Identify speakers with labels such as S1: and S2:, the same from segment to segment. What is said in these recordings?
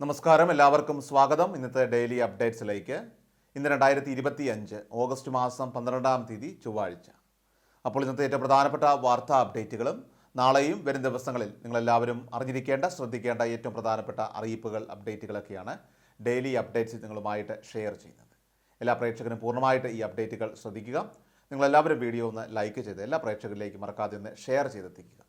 S1: നമസ്കാരം, എല്ലാവർക്കും സ്വാഗതം. ഇന്നത്തെ ഡെയിലി അപ്ഡേറ്റ്സിലേക്ക്. ഇന്ന് 2025 ഓഗസ്റ്റ് മാസം 12-ാം തീയതി ചൊവ്വാഴ്ച. അപ്പോൾ ഇന്നത്തെ ഏറ്റവും പ്രധാനപ്പെട്ട വാർത്താ അപ്ഡേറ്റുകളും നാളെയും വരും ദിവസങ്ങളിൽ നിങ്ങളെല്ലാവരും അറിഞ്ഞിരിക്കേണ്ട, ശ്രദ്ധിക്കേണ്ട ഏറ്റവും പ്രധാനപ്പെട്ട അറിയിപ്പുകൾ, അപ്ഡേറ്റുകളൊക്കെയാണ് ഡെയിലി അപ്ഡേറ്റ്സ് നിങ്ങളുമായിട്ട് ഷെയർ ചെയ്യുന്നത്. എല്ലാ പ്രേക്ഷകരും പൂർണ്ണമായിട്ട് ഈ അപ്ഡേറ്റുകൾ ശ്രദ്ധിക്കുക. നിങ്ങളെല്ലാവരും വീഡിയോ ഒന്ന് ലൈക്ക് ചെയ്ത് എല്ലാ പ്രേക്ഷകരിലേക്കും മറക്കാതെ ഒന്ന് ഷെയർ ചെയ്തെത്തിക്കുക.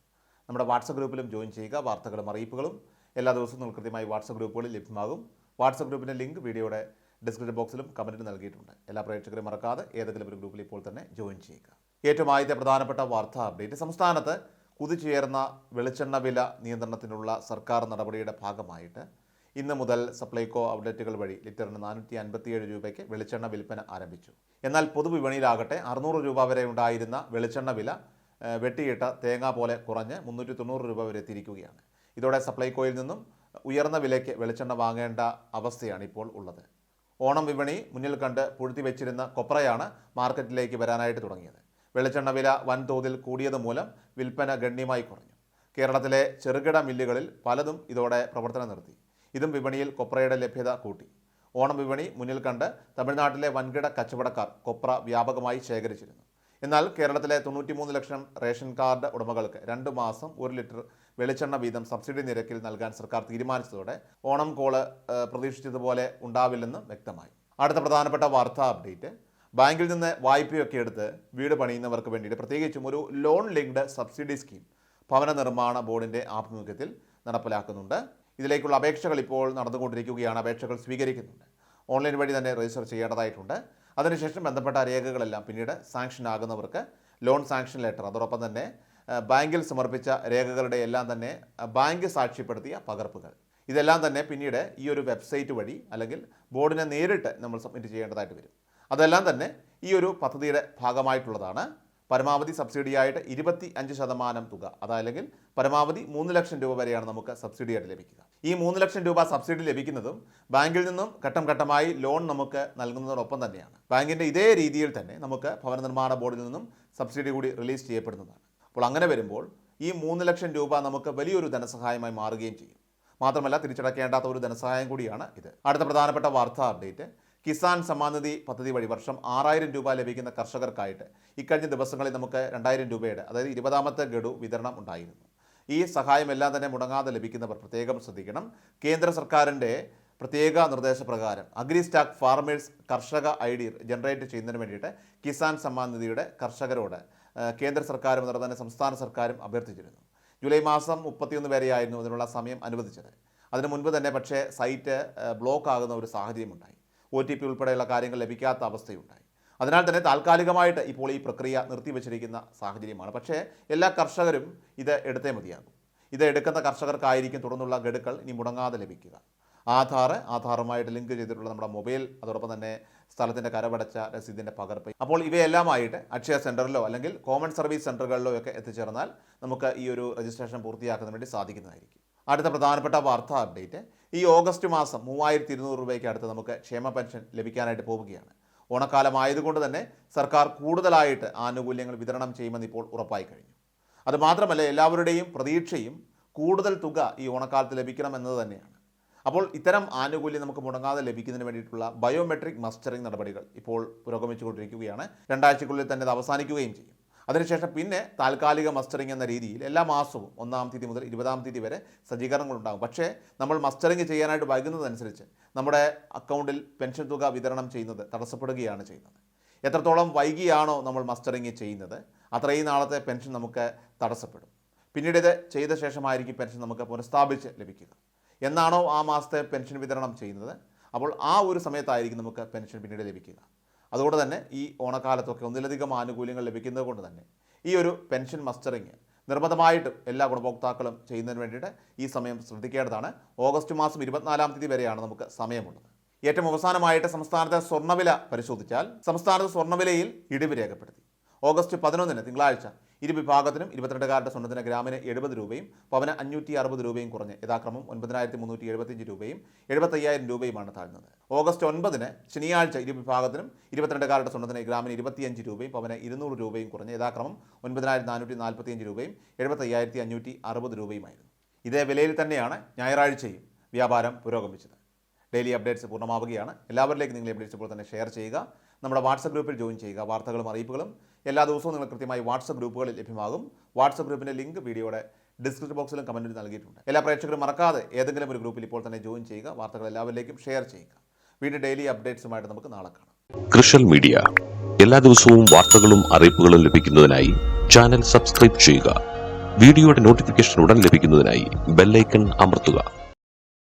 S1: നമ്മുടെ വാട്സപ്പ് ഗ്രൂപ്പിലും ജോയിൻ ചെയ്യുക. വാർത്തകളും അറിയിപ്പുകളും എല്ലാ ദിവസവും നിങ്ങൾ കൃത്യമായി വാട്സപ്പ് ഗ്രൂപ്പുകളിൽ ലഭ്യമാകും. വാട്സപ്പ് ഗ്രൂപ്പിൻ്റെ ലിങ്ക് വീഡിയോയുടെ ഡിസ്ക്രിപ്ഷൻ ബോക്സിലും കമൻറ്റിൽ നൽകിയിട്ടുണ്ട്. എല്ലാ പ്രേക്ഷകരും മറക്കാതെ ഏതെങ്കിലും ഒരു ഗ്രൂപ്പിൽ ഇപ്പോൾ തന്നെ ജോയിൻ ചെയ്യുക. ഏറ്റവും ആദ്യത്തെ പ്രധാനപ്പെട്ട വാർത്താ അപ്ഡേറ്റ്. സംസ്ഥാനത്ത് കുതിച്ചുയർന്ന വെളിച്ചെണ്ണ വില നിയന്ത്രണത്തിനുള്ള സർക്കാർ നടപടിയുടെ ഭാഗമായിട്ട് ഇന്ന് മുതൽ സപ്ലൈകോ ഔട്ട്ലെറ്റുകൾ വഴി ലിറ്ററിന് 457 രൂപയ്ക്ക് വെളിച്ചെണ്ണ വിൽപ്പന ആരംഭിച്ചു. എന്നാൽ പൊതുവിപണിയിലാകട്ടെ 600 രൂപ വരെ ഉണ്ടായിരുന്ന വെളിച്ചെണ്ണ വില വെട്ടിയിട്ട തേങ്ങ പോലെ കുറഞ്ഞ് 390 രൂപ വരെ എത്തിയിരിക്കുകയാണ്. ഇതോടെ സപ്ലൈകോയിൽ നിന്നും ഉയർന്ന വിലയ്ക്ക് വെളിച്ചെണ്ണ വാങ്ങേണ്ട അവസ്ഥയാണ് ഇപ്പോൾ ഉള്ളത്. ഓണം വിപണി മുന്നിൽ കണ്ട് പൂഴ്ത്തിവെച്ചിരുന്ന കൊപ്രയാണ് മാർക്കറ്റിലേക്ക് വരാനായിട്ട് തുടങ്ങിയത്. വെളിച്ചെണ്ണ വില വൻതോതിൽ കൂടിയത് മൂലം വിൽപ്പന ഗണ്യമായി കുറഞ്ഞു. കേരളത്തിലെ ചെറുകിട മില്ലുകളിൽ പലതും ഇതോടെ പ്രവർത്തനം നിർത്തി. ഇതും വിപണിയിൽ കൊപ്രയുടെ ലഭ്യത കൂട്ടി. ഓണം വിപണി മുന്നിൽ കണ്ട് തമിഴ്നാട്ടിലെ വൻകിട കച്ചവടക്കാർ കൊപ്ര വ്യാപകമായി ശേഖരിച്ചിരുന്നു. എന്നാൽ കേരളത്തിലെ 93 ലക്ഷം റേഷൻ കാർഡ് ഉടമകൾക്ക് 2 മാസം 1 ലിറ്റർ വെളിച്ചെണ്ണ വീതം സബ്സിഡി നിരക്കിൽ നൽകാൻ സർക്കാർ തീരുമാനിച്ചതോടെ ഓണം കോള് പ്രതീക്ഷിച്ചതുപോലെ ഉണ്ടാവില്ലെന്നും വ്യക്തമായി. അടുത്ത പ്രധാനപ്പെട്ട വാർത്താ അപ്ഡേറ്റ്. ബാങ്കിൽ നിന്ന് വായ്പയൊക്കെ എടുത്ത് വീട് പണിയുന്നവർക്ക് വേണ്ടിയിട്ട് പ്രത്യേകിച്ചും ഒരു ലോൺ ലിങ്ക്ഡ് സബ്സിഡി സ്കീം ഭവന നിർമ്മാണ ബോർഡിൻ്റെ ആഭിമുഖ്യത്തിൽ നടപ്പിലാക്കുന്നുണ്ട്. ഇതിലേക്കുള്ള അപേക്ഷകൾ ഇപ്പോൾ നടന്നുകൊണ്ടിരിക്കുകയാണ്. അപേക്ഷകൾ സ്വീകരിക്കുന്നുണ്ട്. ഓൺലൈൻ വഴി തന്നെ രജിസ്റ്റർ ചെയ്യേണ്ടതായിട്ടുണ്ട്. അതിനുശേഷം ബന്ധപ്പെട്ട രേഖകളെല്ലാം പിന്നീട് സാങ്ഷൻ ആകുന്നവർക്ക് ലോൺ സാങ്ഷൻ ലെറ്റർ, അതോടൊപ്പം തന്നെ ബാങ്കിൽ സമർപ്പിച്ച രേഖകളുടെ എല്ലാം തന്നെ ബാങ്ക് സാക്ഷ്യപ്പെടുത്തിയ പകർപ്പുകൾ, ഇതെല്ലാം തന്നെ പിന്നീട് ഈ ഒരു വെബ്സൈറ്റ് വഴി അല്ലെങ്കിൽ ബോർഡിനെ നേരിട്ട് നമ്മൾ സബ്മിറ്റ് ചെയ്യേണ്ടതായിട്ട് വരും. അതെല്ലാം തന്നെ ഈ ഒരു പദ്ധതിയുടെ ഭാഗമായിട്ടുള്ളതാണ്. പരമാവധി സബ്സിഡിയായിട്ട് 25% തുക, അതല്ലെങ്കിൽ പരമാവധി 3 ലക്ഷം രൂപ വരെയാണ് നമുക്ക് സബ്സിഡിയായിട്ട് ലഭിക്കുക. ഈ 3 ലക്ഷം രൂപ സബ്സിഡി ലഭിക്കുന്നതും ബാങ്കിൽ നിന്നും ഘട്ടം ഘട്ടമായി ലോൺ നമുക്ക് നൽകുന്നതോടൊപ്പം തന്നെയാണ്. ബാങ്കിൻ്റെ ഇതേ രീതിയിൽ തന്നെ നമുക്ക് ഭവന നിർമ്മാണ ബോർഡിൽ നിന്നും സബ്സിഡി കൂടി റിലീസ് ചെയ്യപ്പെടുന്നതാണ്. അപ്പോൾ അങ്ങനെ വരുമ്പോൾ ഈ 3 ലക്ഷം രൂപ നമുക്ക് വലിയൊരു ധനസഹായമായി മാറുകയും ചെയ്യും. മാത്രമല്ല തിരിച്ചടക്കേണ്ടാത്ത ഒരു ധനസഹായം കൂടിയാണ് ഇത്. അടുത്ത പ്രധാനപ്പെട്ട വാർത്താ അപ്ഡേറ്റ്. കിസാൻ സമ്മാൻ നിധി പദ്ധതി വഴി വർഷം 6000 രൂപ ലഭിക്കുന്ന കർഷകർക്കായിട്ട് ഇക്കഴിഞ്ഞ ദിവസങ്ങളിൽ നമുക്ക് 2000 രൂപയുടെ, അതായത് 20ാമത്തെ ഗഡു വിതരണം ഉണ്ടായിരുന്നു. ഈ സഹായമെല്ലാം തന്നെ മുടങ്ങാതെ ലഭിക്കുന്നവർ പ്രത്യേകം ശ്രദ്ധിക്കണം. കേന്ദ്ര സർക്കാരിൻ്റെ പ്രത്യേക നിർദ്ദേശപ്രകാരം അഗ്രി സ്റ്റാക്ക് ഫാർമേഴ്സ് കർഷക ID ജനറേറ്റ് ചെയ്യുന്നതിന് വേണ്ടിയിട്ട് കിസാൻ സമ്മാൻ നിധിയുടെ കർഷകരോട് കേന്ദ്ര സർക്കാരും അതുപോലെ തന്നെ സംസ്ഥാന സർക്കാരും അഭ്യർത്ഥിച്ചിരുന്നു. ജൂലൈ മാസം 31 വരെയായിരുന്നു അതിനുള്ള സമയം അനുവദിച്ചത്. അതിനു മുൻപ് തന്നെ പക്ഷേ സൈറ്റ് ബ്ലോക്ക് ആകുന്ന ഒരു സാഹചര്യമുണ്ടായി. OTP ഉൾപ്പെടെയുള്ള കാര്യങ്ങൾ ലഭിക്കാത്ത അവസ്ഥയുണ്ടായി. അതിനാൽ തന്നെ താൽക്കാലികമായിട്ട് ഇപ്പോൾ ഈ പ്രക്രിയ നിർത്തിവെച്ചിരിക്കുന്ന സാഹചര്യമാണ്. പക്ഷേ എല്ലാ കർഷകരും ഇത് എടുത്തേ മതിയാകും. ഇത് എടുക്കുന്ന കർഷകർക്കായിരിക്കും തുടർന്നുള്ള ഗഡുക്കൾ ഇനി മുടങ്ങാതെ ലഭിക്കുക. ആധാറുമായിട്ട് ലിങ്ക് ചെയ്തിട്ടുള്ള നമ്മുടെ മൊബൈൽ, അതോടൊപ്പം തന്നെ സ്ഥലത്തിൻ്റെ കരമടച്ച രസീതിൻ്റെ പകർപ്പ്, അപ്പോൾ ഇവയെല്ലാമായിട്ട് അക്ഷയ സെൻറ്ററിലോ അല്ലെങ്കിൽ കോമൺ സർവീസ് സെൻറ്ററുകളിലോ ഒക്കെ എത്തിച്ചേർന്നാൽ നമുക്ക് ഈ ഒരു രജിസ്ട്രേഷൻ പൂർത്തിയാക്കുന്നതിന് വേണ്ടി സാധിക്കുന്നതായിരിക്കും. അടുത്ത പ്രധാനപ്പെട്ട വാർത്താ അപ്ഡേറ്റ്. ഈ ഓഗസ്റ്റ് മാസം 3200 രൂപയ്ക്ക് അടുത്ത് നമുക്ക് ക്ഷേമ പെൻഷൻ ലഭിക്കാനായിട്ട് പോവുകയാണ്. ഓണക്കാലമായതുകൊണ്ട് തന്നെ സർക്കാർ കൂടുതലായിട്ട് ആനുകൂല്യങ്ങൾ വിതരണം ചെയ്യുമെന്ന് ഇപ്പോൾ ഉറപ്പായി കഴിഞ്ഞു. അതുമാത്രമല്ല, എല്ലാവരുടെയും പ്രതീക്ഷയും കൂടുതൽ തുക ഈ ഓണക്കാലത്ത് ലഭിക്കണമെന്നത് തന്നെയാണ്. അപ്പോൾ ഇത്തരം ആനുകൂല്യം നമുക്ക് മുടങ്ങാതെ ലഭിക്കുന്നതിന് വേണ്ടിയിട്ടുള്ള ബയോമെട്രിക് മസ്റ്ററിംഗ് നടപടികൾ ഇപ്പോൾ പുരോഗമിച്ചുകൊണ്ടിരിക്കുകയാണ്. 2 ആഴ്ചയ്ക്കുള്ളിൽ തന്നെ അത് അവസാനിക്കുകയും ചെയ്യും. അതിനുശേഷം പിന്നെ താൽക്കാലിക മസ്റ്ററിംഗ് എന്ന രീതിയിൽ എല്ലാ മാസവും 1-ാം തീയതി മുതൽ 20-ാം തീയതി വരെ സജ്ജീകരണങ്ങളുണ്ടാകും. പക്ഷേ നമ്മൾ മസ്റ്ററിംഗ് ചെയ്യാനായിട്ട് വൈകുന്നതനുസരിച്ച് നമ്മുടെ അക്കൗണ്ടിൽ പെൻഷൻ തുക വിതരണം ചെയ്യുന്നത് തടസ്സപ്പെടുകയാണ് ചെയ്യുന്നത്. എത്രത്തോളം വൈകിയാണോ നമ്മൾ മസ്റ്ററിംഗ് ചെയ്യുന്നത് അത്രയും നാളത്തെ പെൻഷൻ നമുക്ക് തടസ്സപ്പെടും. പിന്നീട് ഇത് ചെയ്ത ശേഷമായിരിക്കും പെൻഷൻ നമുക്ക് പുനഃസ്ഥാപിച്ച് ലഭിക്കുക. എന്നാണോ ആ മാസത്തെ പെൻഷൻ വിതരണം ചെയ്യുന്നത്, അപ്പോൾ ആ ഒരു സമയത്തായിരിക്കും നമുക്ക് പെൻഷൻ പിന്നീട് ലഭിക്കുക. അതുകൊണ്ട് തന്നെ ഈ ഓണക്കാലത്തൊക്കെ ഒന്നിലധികം ആനുകൂല്യങ്ങൾ ലഭിക്കുന്നത് കൊണ്ട് തന്നെ ഈ ഒരു പെൻഷൻ മസ്റ്ററിങ് നിർബന്ധമായിട്ടും എല്ലാ ഗുണഭോക്താക്കളും ചെയ്യുന്നതിന് വേണ്ടിയിട്ട് ഈ സമയം ശ്രദ്ധിക്കേണ്ടതാണ്. ഓഗസ്റ്റ് മാസം 24-ാം തീയതി വരെയാണ് നമുക്ക് സമയമുള്ളത്. ഏറ്റവും അവസാനമായിട്ട് സംസ്ഥാനത്തെ സ്വർണ്ണവില പരിശോധിച്ചാൽ സംസ്ഥാനത്ത് സ്വർണ്ണവിലയിൽ ഇടിവ് രേഖപ്പെടുത്തി. ഓഗസ്റ്റ് 11 തിങ്കളാഴ്ച ഇരുവിഭാഗത്തിനും 22-കാരുടെ സ്വർണ്ണത്തിന് ഗ്രാമിന് 70 രൂപയും പവന് 560 രൂപയും കുറഞ്ഞ് യഥാക്രമം 9375 രൂപയും 75,000 രൂപയുമാണ് താഴ്ന്നത്. ഓഗസ്റ്റ് 9 ശനിയാഴ്ച ഇരുവിഭാഗത്തിനും 22-കാരുടെ സ്വർണ്ണത്തിന് ഗ്രാമിന് 25 രൂപയും പവന് 200 രൂപയും കുറഞ്ഞ് യഥാക്രമം 9445 രൂപയും 75,560 രൂപയുമായിരുന്നു. ഇതേ വിലയിൽ തന്നെയാണ് ഞായറാഴ്ചയും വ്യാപാരം പുരോഗമിച്ചത്. ഡെയിലി അപ്ഡേറ്റ്സ് പൂർണ്ണമാവുകയാണ്. എല്ലാവരിലേക്കും നിങ്ങൾ അപ്ഡേറ്റ്സ് ഇപ്പോൾ തന്നെ ഷെയർ ചെയ്യുക. നമ്മുടെ വാട്സപ്പ് ഗ്രൂപ്പിൽ ജോയിൻ ചെയ്യുക. വാർത്തകളും അറിയിപ്പുകളും എല്ലാ ദിവസവും നിങ്ങൾ കൃത്യമായി വാട്സപ്പ് ഗ്രൂപ്പുകളിൽ ലഭ്യമാകും. വാട്സപ്പ് ഗ്രൂപ്പിൻ്റെ ലിങ്ക് വീഡിയോയുടെ ഡിസ്ക്രിപ്ഷൻ ബോക്സിലും കമൻറ്റിൽ നൽകിയിട്ടുണ്ട്. എല്ലാ പ്രേക്ഷകരും മറക്കാതെ ഏതെങ്കിലും ഒരു ഗ്രൂപ്പിൽ ഇപ്പോൾ തന്നെ ജോയിൻ ചെയ്യുക. വാർത്തകൾ എല്ലാവരിലേക്കും ഷെയർ ചെയ്യുക. വീണ്ടും ഡെയിലി അപ്ഡേറ്റ്സുമായിട്ട് നമുക്ക് നാളെ കാണാം.
S2: കൃഷൽ മീഡിയ എല്ലാ ദിവസവും വാർത്തകളും അറിയിപ്പുകളും ലഭിക്കുന്നതിനായി ചാനൽ സബ്സ്ക്രൈബ് ചെയ്യുക. വീഡിയോയുടെ നോട്ടിഫിക്കേഷൻ ഉടൻ ലഭിക്കുന്നതിനായി ബെല്ലൈക്കൺ അമർത്തുക.